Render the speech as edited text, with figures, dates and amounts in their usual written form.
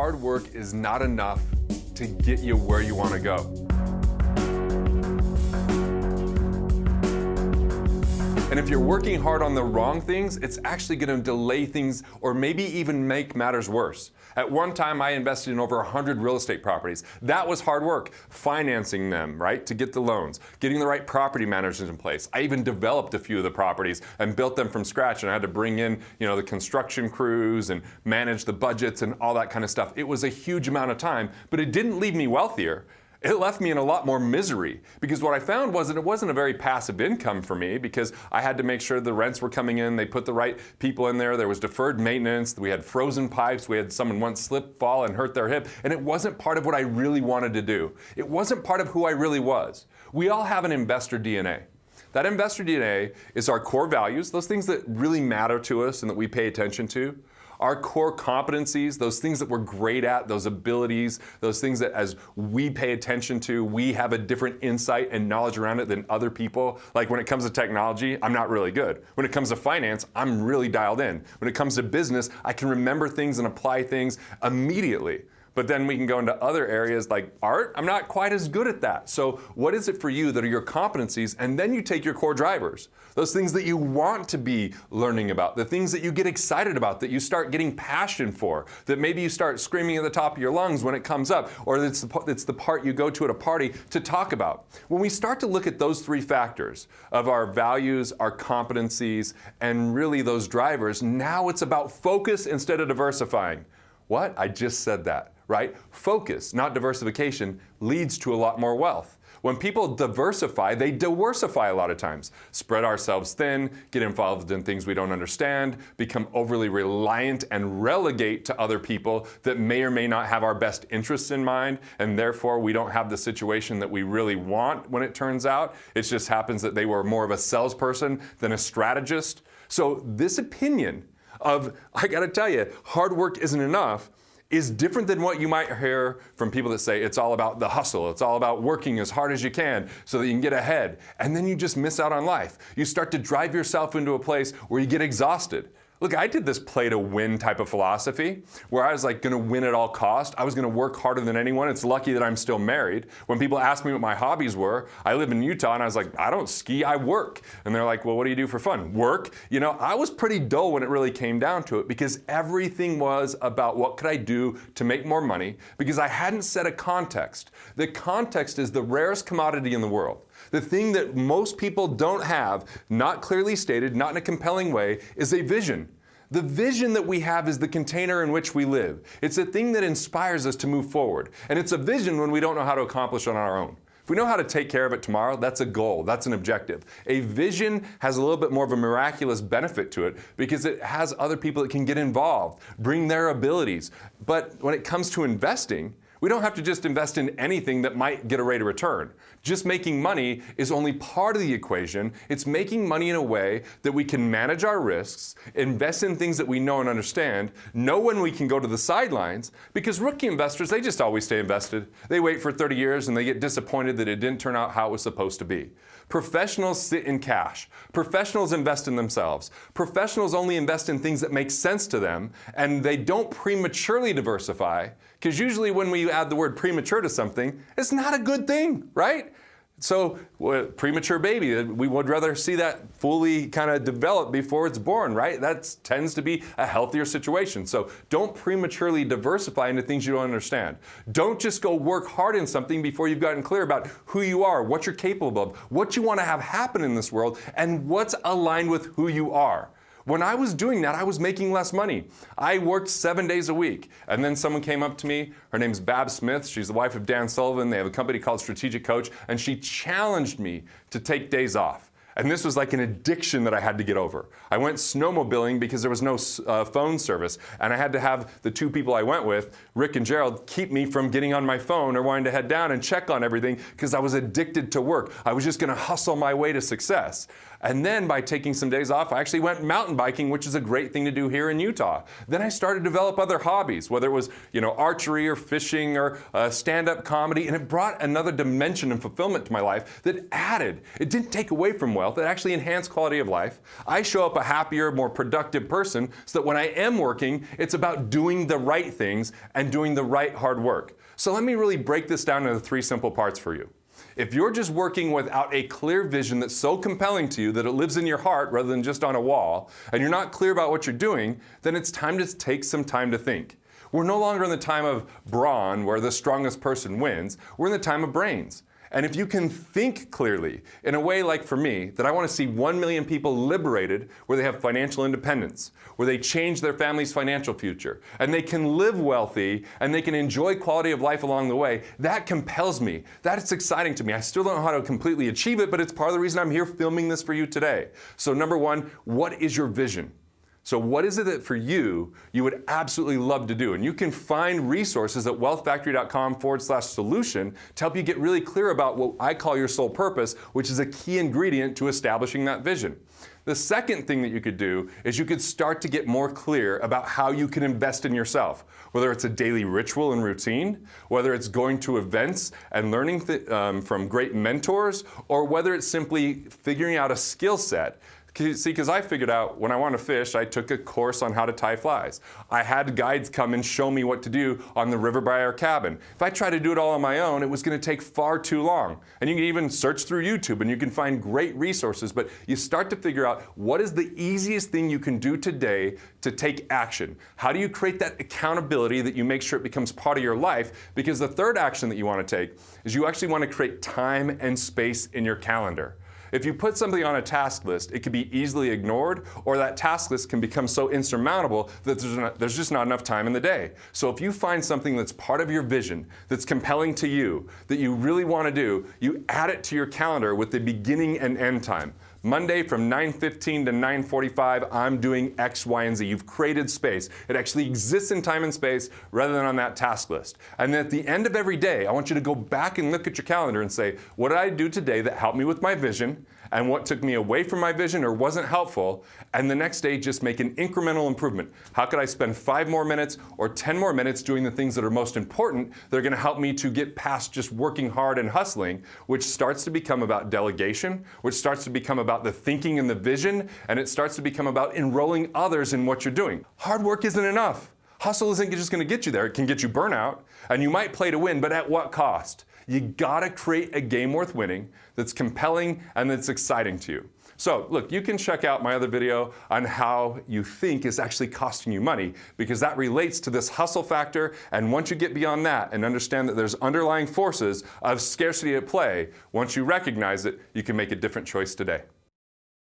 hard work is not enough to get you where you want to go. And if you're working hard on the wrong things, it's actually going to delay things or maybe even make matters worse. At one time, I invested in over 100 real estate properties. That was hard work, financing them, right, to get the loans, getting the right property managers in place. I even developed a few of the properties and built them from scratch, and I had to bring in, the construction crews and manage the budgets and all that kind of stuff. It was a huge amount of time, but it didn't leave me wealthier. It left me in a lot more misery, because what I found was that it wasn't a very passive income for me, because I had to make sure the rents were coming in, they put the right people in there, there was deferred maintenance, we had frozen pipes, we had someone once slip, fall, and hurt their hip, and it wasn't part of what I really wanted to do. It wasn't part of who I really was. We all have an investor DNA. That investor DNA is our core values, those things that really matter to us and that we pay attention to. Our core competencies, those things that we're great at, those abilities, those things that as we pay attention to, we have a different insight and knowledge around it than other people. Like when it comes to technology, I'm not really good. When it comes to finance, I'm really dialed in. When it comes to business, I can remember things and apply things immediately. But then we can go into other areas like art. I'm not quite as good at that. So what is it for you that are your competencies? And then you take your core drivers, those things that you want to be learning about, the things that you get excited about, that you start getting passion for, that maybe you start screaming at the top of your lungs when it comes up, or it's the part you go to at a party to talk about. When we start to look at those three factors of our values, our competencies, and really those drivers, now it's about focus instead of diversifying. What? I just said that, right? Focus, not diversification, leads to a lot more wealth. When people diversify, they diversify a lot of times. Spread ourselves thin, get involved in things we don't understand, become overly reliant and relegate to other people that may or may not have our best interests in mind, and therefore we don't have the situation that we really want when it turns out. It just happens that they were more of a salesperson than a strategist. So this opinion of, I gotta tell you, hard work isn't enough, is different than what you might hear from people that say it's all about the hustle, it's all about working as hard as you can so that you can get ahead. And then you just miss out on life. You start to drive yourself into a place where you get exhausted. Look, I did this play to win type of philosophy where I was like gonna win at all costs. I was gonna work harder than anyone. It's lucky that I'm still married. When people ask me what my hobbies were, I live in Utah and I was like, I don't ski, I work. And they're like, well, what do you do for fun? Work. I was pretty dull when it really came down to it, because everything was about what could I do to make more money, because I hadn't set a context. The context is the rarest commodity in the world. The thing that most people don't have, not clearly stated, not in a compelling way, is a vision. The vision that we have is the container in which we live. It's a thing that inspires us to move forward. And it's a vision when we don't know how to accomplish it on our own. If we know how to take care of it tomorrow, that's a goal, that's an objective. A vision has a little bit more of a miraculous benefit to it because it has other people that can get involved, bring their abilities. But when it comes to investing, we don't have to just invest in anything that might get a rate of return. Just making money is only part of the equation. It's making money in a way that we can manage our risks, invest in things that we know and understand, know when we can go to the sidelines, because rookie investors, they just always stay invested. They wait for 30 years and they get disappointed that it didn't turn out how it was supposed to be. Professionals sit in cash. Professionals invest in themselves. Professionals only invest in things that make sense to them, and they don't prematurely diversify, because usually when we add the word premature to something, it's not a good thing, right? So premature baby, we would rather see that fully kind of develop before it's born, right? That tends to be a healthier situation. So don't prematurely diversify into things you don't understand. Don't just go work hard in something before you've gotten clear about who you are, what you're capable of, what you want to have happen in this world, and what's aligned with who you are. When I was doing that, I was making less money. I worked 7 days a week. And then someone came up to me. Her name's Bab Smith. She's the wife of Dan Sullivan. They have a company called Strategic Coach. And she challenged me to take days off. And this was like an addiction that I had to get over. I went snowmobiling because there was no phone service. And I had to have the two people I went with, Rick and Gerald, keep me from getting on my phone or wanting to head down and check on everything because I was addicted to work. I was just going to hustle my way to success. And then by taking some days off, I actually went mountain biking, which is a great thing to do here in Utah. Then I started to develop other hobbies, whether it was archery or fishing or stand-up comedy, and it brought another dimension and fulfillment to my life that added. It didn't take away from what wealth, that actually enhance quality of life. I show up a happier, more productive person so that when I am working, it's about doing the right things and doing the right hard work. So let me really break this down into 3 simple parts for you. If you're just working without a clear vision that's so compelling to you that it lives in your heart rather than just on a wall, and you're not clear about what you're doing, then it's time to take some time to think. We're no longer in the time of brawn, where the strongest person wins. We're in the time of brains. And if you can think clearly, in a way like for me, that I want to see 1 million people liberated where they have financial independence, where they change their family's financial future, and they can live wealthy, and they can enjoy quality of life along the way, that compels me. That is exciting to me. I still don't know how to completely achieve it, but it's part of the reason I'm here filming this for you today. So number 1, what is your vision? So what is it that for you would absolutely love to do? And you can find resources at wealthfactory.com/solution to help you get really clear about what I call your soul purpose, which is a key ingredient to establishing that vision. The second thing that you could do is you could start to get more clear about how you can invest in yourself, whether it's a daily ritual and routine, whether it's going to events and learning from great mentors, or whether it's simply figuring out a skill set. See, because I figured out when I want to fish, I took a course on how to tie flies. I had guides come and show me what to do on the river by our cabin. If I tried to do it all on my own, it was going to take far too long. And you can even search through YouTube and you can find great resources, but you start to figure out what is the easiest thing you can do today to take action. How do you create that accountability that you make sure it becomes part of your life? Because the third action that you want to take is you actually want to create time and space in your calendar. If you put something on a task list, it can be easily ignored, or that task list can become so insurmountable that there's just not enough time in the day. So if you find something that's part of your vision, that's compelling to you, that you really want to do, you add it to your calendar with the beginning and end time. Monday from 9:15 to 9:45, I'm doing X, Y, and Z. You've created space. It actually exists in time and space rather than on that task list. And then at the end of every day, I want you to go back and look at your calendar and say, what did I do today that helped me with my vision? And what took me away from my vision or wasn't helpful? And the next day, just make an incremental improvement. How could I spend 5 more minutes or 10 more minutes doing the things that are most important that are going to help me to get past just working hard and hustling, which starts to become about delegation, which starts to become about the thinking and the vision, and it starts to become about enrolling others in what you're doing. Hard work isn't enough. Hustle isn't just going to get you there. It can get you burnout, and you might play to win, but at what cost? You gotta create a game worth winning that's compelling and that's exciting to you. So look, you can check out my other video on how you think is actually costing you money, because that relates to this hustle factor. And once you get beyond that and understand that there's underlying forces of scarcity at play, once you recognize it, you can make a different choice today.